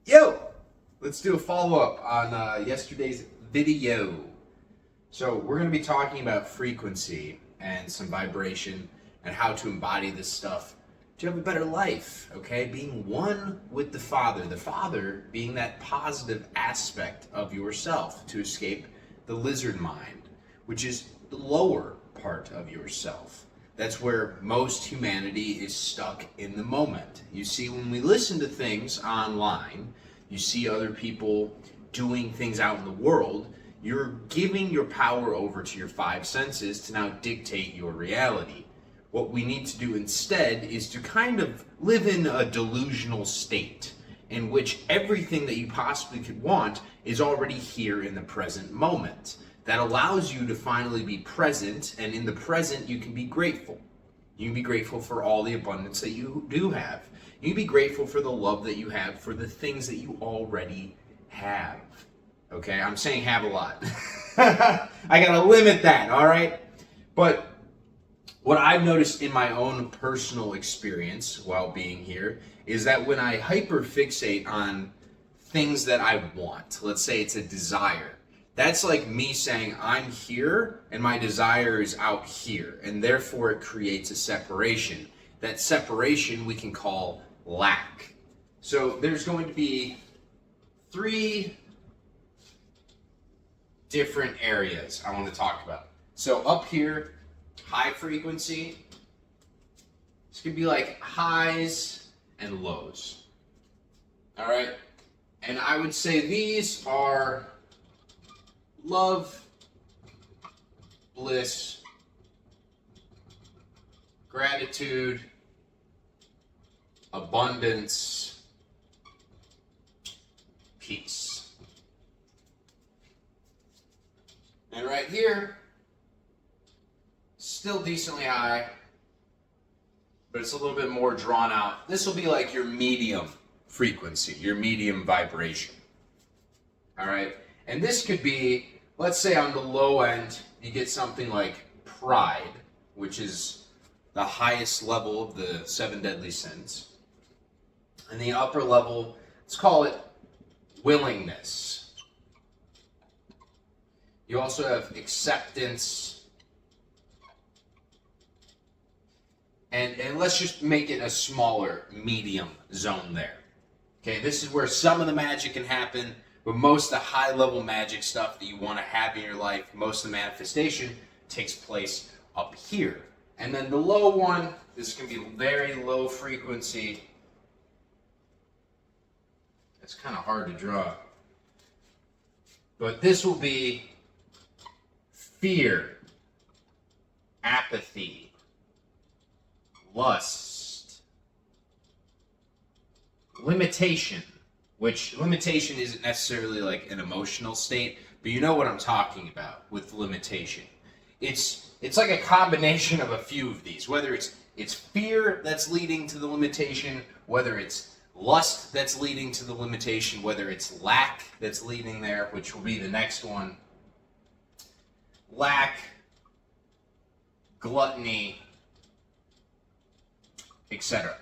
Yo, let's do a follow-up on yesterday's video. So we're going to be talking about frequency and some vibration and how to embody this stuff to have a better life, okay? Being one with the Father being that positive aspect of yourself to escape the lizard mind, which is the lower part of yourself. That's where most humanity is stuck in the moment. You see, when we listen to things online, you see other people doing things out in the world, you're giving your power over to your five senses to now dictate your reality. What we need to do instead is to kind of live in a delusional state in which everything that you possibly could want is already here in the present moment. That allows you to finally be present, and in the present you can be grateful. You can be grateful for all the abundance that you do have. You can be grateful for the love that you have for the things that you already have. Okay, I'm saying have a lot. I gotta limit that, all right? But what I've noticed in my own personal experience while being here is that when I hyperfixate on things that I want, let's say it's a desire, that's like me saying I'm here and my desire is out here, and therefore it creates a separation. That separation we can call lack. So there's going to be three different areas I want to talk about. So up here, high frequency, this could be like highs and lows. All right? And I would say these are love, bliss, gratitude, abundance, peace. And right here, still decently high, but it's a little bit more drawn out. This will be like your medium frequency, your medium vibration. All right? And this could be, let's say on the low end, you get something like pride, which is the highest level of the 7 deadly sins. And the upper level, let's call it willingness. You also have acceptance. And let's just make it a smaller medium zone there. Okay, this is where some of the magic can happen, but most of the high-level magic stuff that you want to have in your life, most of the manifestation takes place up here. And then the low one, this can be very low frequency. It's kind of hard to draw. But this will be fear, apathy, lust, limitation, which limitation isn't necessarily like an emotional state, but you know what I'm talking about with limitation. It's like a combination of a few of these, whether it's fear that's leading to the limitation, whether it's lust that's leading to the limitation, whether it's lack that's leading there, which will be the next one. Lack, gluttony, etc.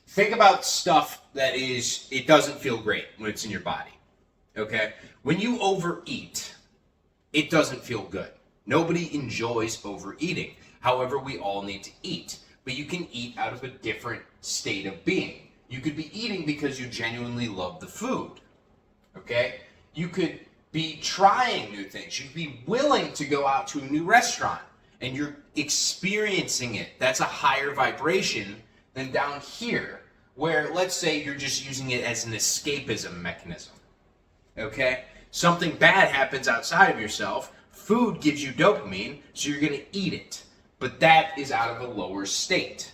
Think about stuff that it doesn't feel great when it's in your body. Okay? When you overeat, it doesn't feel good. Nobody enjoys overeating. However, we all need to eat. But you can eat out of a different state of being. You could be eating because you genuinely love the food. Okay? You could be trying new things. You could be willing to go out to a new restaurant and you're experiencing it. That's a higher vibration than down here, where let's say you're just using it as an escapism mechanism. Okay? Something bad happens outside of yourself. Food gives you dopamine, so you're going to eat it. But that is out of a lower state.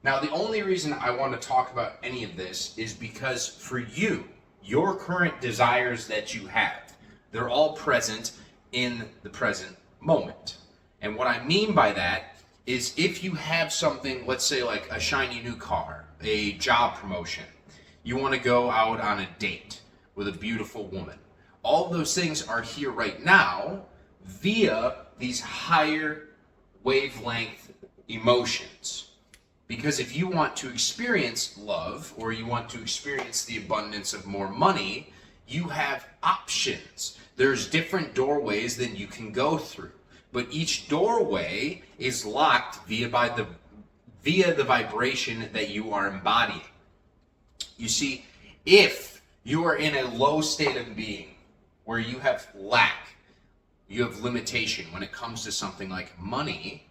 Now, the only reason I want to talk about any of this is because for you, your current desires that you have, they're all present in the present moment. And what I mean by that is if you have something, let's say like a shiny new car, a job promotion, you want to go out on a date with a beautiful woman. All of those things are here right now via these higher wavelength emotions. Because if you want to experience love, or you want to experience the abundance of more money, you have options. There's different doorways that you can go through. But each doorway is locked via the vibration that you are embodying. You see, if you are in a low state of being, where you have lack, you have limitation when it comes to something like money,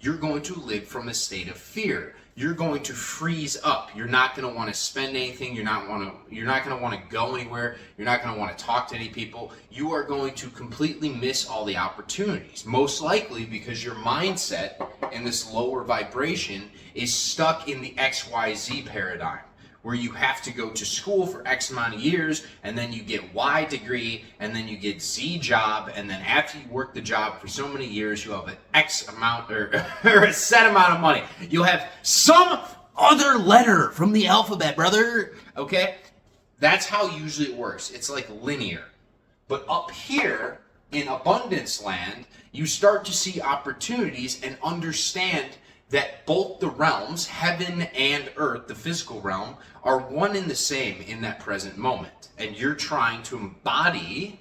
you're going to live from a state of fear. You're going to freeze up. You're not going to want to spend anything. You're not going to want to go anywhere. You're not going to want to talk to any people. You are going to completely miss all the opportunities. Most likely because your mindset in this lower vibration is stuck in the XYZ paradigm, where you have to go to school for X amount of years, and then you get Y degree, and then you get Z job, and then after you work the job for so many years, you have an X amount, or a set amount of money. You'll have some other letter from the alphabet, brother. Okay? That's how usually it works. It's like linear. But up here, in abundance land, you start to see opportunities and understand that both the realms, heaven and earth, the physical realm, are one and the same in that present moment. And you're trying to embody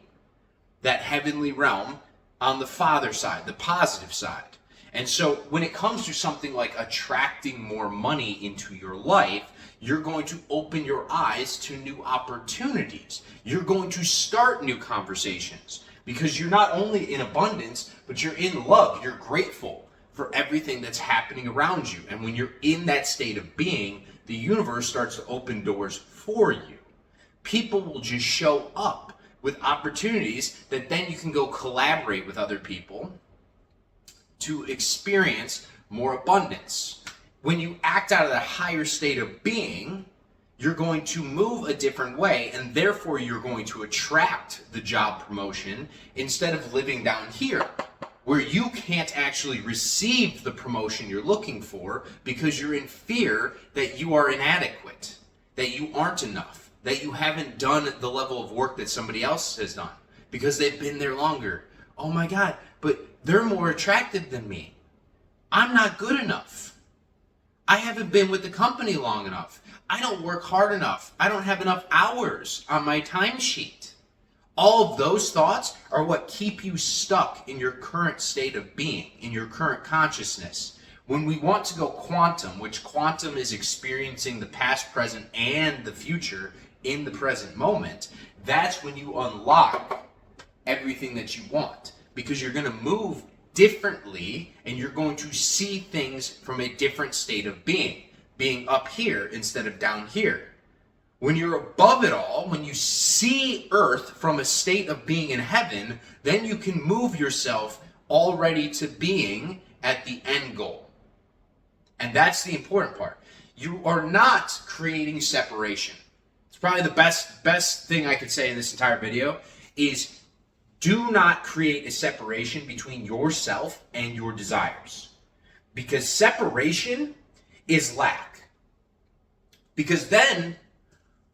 that heavenly realm on the Father side, the positive side. And so when it comes to something like attracting more money into your life, you're going to open your eyes to new opportunities. You're going to start new conversations because you're not only in abundance, but you're in love. You're grateful for everything that's happening around you. And when you're in that state of being, the universe starts to open doors for you. People will just show up with opportunities that then you can go collaborate with other people to experience more abundance. When you act out of the higher state of being, you're going to move a different way, and therefore you're going to attract the job promotion instead of living down here, where you can't actually receive the promotion you're looking for because you're in fear that you are inadequate, that you aren't enough, that you haven't done the level of work that somebody else has done because they've been there longer. Oh my God, but they're more attractive than me. I'm not good enough. I haven't been with the company long enough. I don't work hard enough. I don't have enough hours on my timesheet. All of those thoughts are what keep you stuck in your current state of being, in your current consciousness. When we want to go quantum, which quantum is experiencing the past, present, and the future in the present moment, that's when you unlock everything that you want. Because you're going to move differently and you're going to see things from a different state of being up here instead of down here. When you're above it all, when you see earth from a state of being in heaven, then you can move yourself already to being at the end goal. And that's the important part. You are not creating separation. It's probably the best thing I could say in this entire video is do not create a separation between yourself and your desires. Because separation is lack. Because then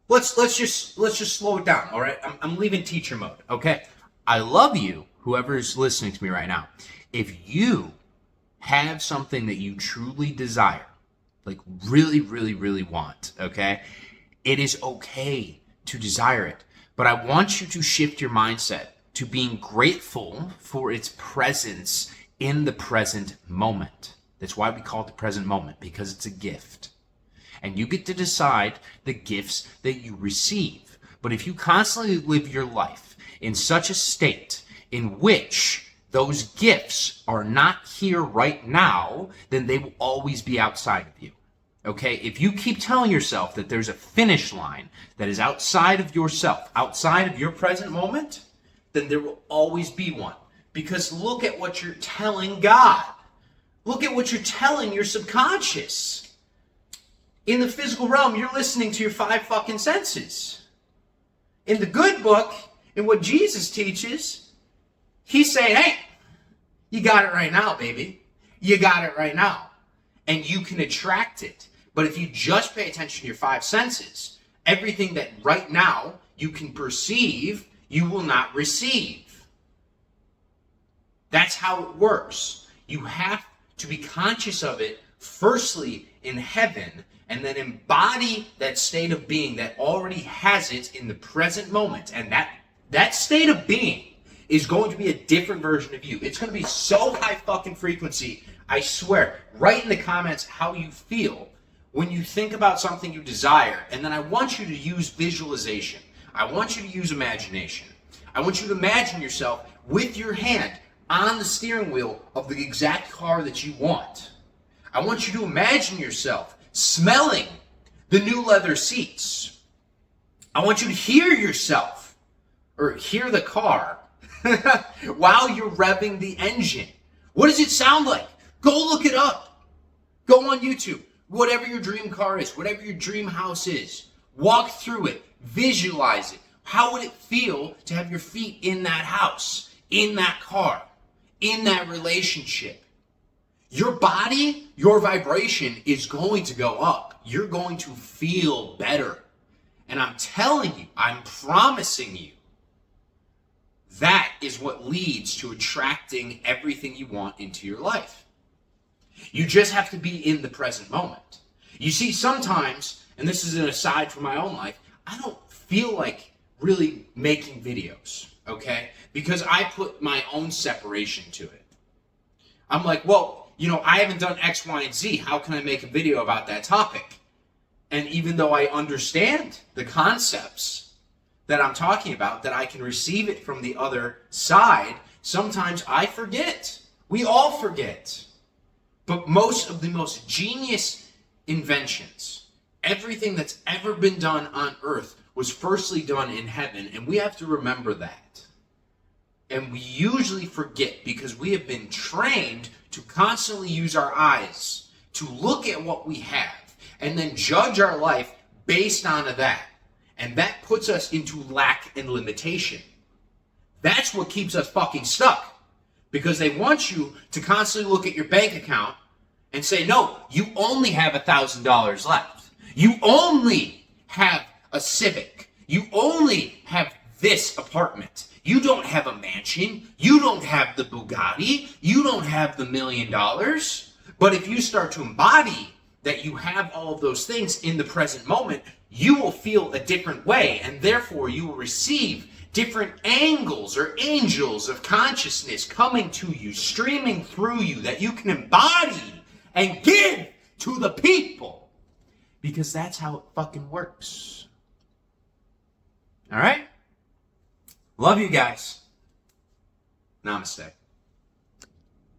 Let's just slow it down, all right? I'm leaving teacher mode, okay? I love you, whoever's listening to me right now. If you have something that you truly desire, like really, really, really want, okay? It is okay to desire it, but I want you to shift your mindset to being grateful for its presence in the present moment. That's why we call it the present moment, because it's a gift. And you get to decide the gifts that you receive. But if you constantly live your life in such a state in which those gifts are not here right now, then they will always be outside of you. Okay? If you keep telling yourself that there's a finish line that is outside of yourself, outside of your present moment, then there will always be one. Because look at what you're telling God. Look at what you're telling your subconscious. In the physical realm, you're listening to your 5 fucking senses. In the good book, in what Jesus teaches, he's saying, hey, you got it right now, baby. You got it right now. And you can attract it. But if you just pay attention to your 5 senses, everything that right now you can perceive, you will not receive. That's how it works. You have to be conscious of it, firstly, in heaven and then embody that state of being that already has it in the present moment. And that state of being is going to be a different version of you. It's going to be so high fucking frequency. I swear. Write in the comments how you feel when you think about something you desire. And then I want you to use visualization. I want you to use imagination. I want you to imagine yourself with your hand on the steering wheel of the exact car that you want. I want you to imagine yourself smelling the new leather seats. I want you to hear yourself, or hear the car, while you're revving the engine. What does it sound like? Go look it up. Go on YouTube. Whatever your dream car is, whatever your dream house is, walk through it, visualize it. How would it feel to have your feet in that house, in that car, in that relationship? Your body, your vibration is going to go up. You're going to feel better. And I'm telling you, I'm promising you, that is what leads to attracting everything you want into your life. You just have to be in the present moment. You see, sometimes, and this is an aside from my own life, I don't feel like really making videos, okay? Because I put my own separation to it. I'm like, well, I haven't done X, Y, and Z. How can I make a video about that topic? And even though I understand the concepts that I'm talking about, that I can receive it from the other side, sometimes I forget. We all forget. But most of the most genius inventions, everything that's ever been done on earth, was firstly done in heaven, and we have to remember that. And we usually forget because we have been trained to constantly use our eyes to look at what we have and then judge our life based on that. And that puts us into lack and limitation. That's what keeps us fucking stuck. Because they want you to constantly look at your bank account and say, no, you only have $1,000 left. You only have a Civic. You only have this apartment. You don't have a mansion. You don't have the Bugatti. You don't have the $1 million. But if you start to embody that you have all of those things in the present moment, you will feel a different way, and therefore you will receive different angles or angels of consciousness coming to you, streaming through you, that you can embody and give to the people. Because that's how it fucking works. All right? Love you guys. Namaste.